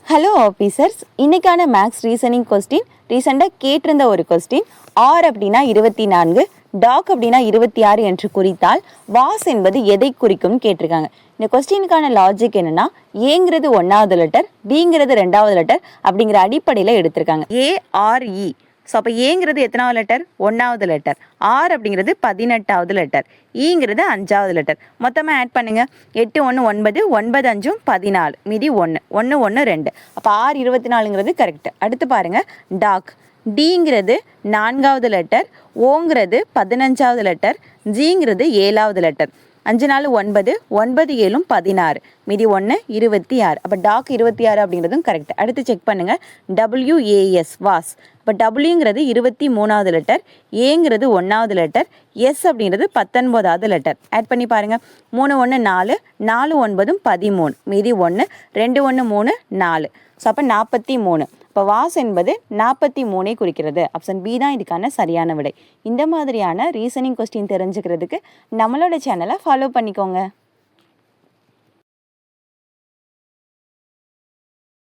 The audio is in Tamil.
ஹலோ ஆஃபீஸர்ஸ், இன்றைக்கான மேக்ஸ் ரீசனிங் கொஸ்டின் ரீசெண்டாக கேட்டிருந்த ஒரு கொஸ்டின். ஆர் அப்படின்னா 24, டாக் அப்படின்னா 26 என்று குறித்தால் வாஸ் என்பது எதை குறிக்கும்னு கேட்டிருக்காங்க. இந்த கொஸ்டினுக்கான லாஜிக் என்னன்னா, ஏங்கிறது 1வது லெட்டர், பிங்கிறது 2வது லெட்டர் அப்படிங்கிற அடிப்படையில் எடுத்திருக்காங்க. ARE. ஸோ அப்போ ஏங்கிறது எத்தனாவது லெட்டர்? 1வது லெட்டர். ஆர் அப்படிங்கிறது 18வது லெட்டர். ஈங்கிறது 5வது லெட்டர். மொத்தமாக ஆட் பண்ணுங்கள். 8 1 9, 9 5 14, மீதி 1 1 1 2. அப்போ ஆர் 24ங்கிறது கரெக்ட். அடுத்து பாருங்கள், டாக். டிங்கிறது 4வது லெட்டர், ஓங்கிறது 15வது லெட்டர், ஜிங்கிறது 7வது லெட்டர். 5 4 9, 9 7 16, மீதி 1 26. அப்போ டாக் 26 அப்படிங்கிறதும் கரெக்ட். அடுத்து செக் பண்ணுங்கள். WAS was. இப்போ டபிள்யூங்கிறது 23வது லெட்டர், ஏங்கிறது 1வது லெட்டர், எஸ் அப்படிங்கிறது 19வது லெட்டர். ஆட் பண்ணி பாருங்கள். 3 1 4, 4 9 13, மீதி 1 2 1 3 4. ஸோ அப்போ 43. இப்போ வாஸ் என்பது 43 குறிக்கிறது. ஆப்ஷன் பி தான் இதுக்கான சரியான விடை. இந்த மாதிரியான ரீசனிங் கொஸ்டின் தெரிஞ்சுக்கிறதுக்கு நம்மளோட சேனலை ஃபாலோ பண்ணிக்கோங்க.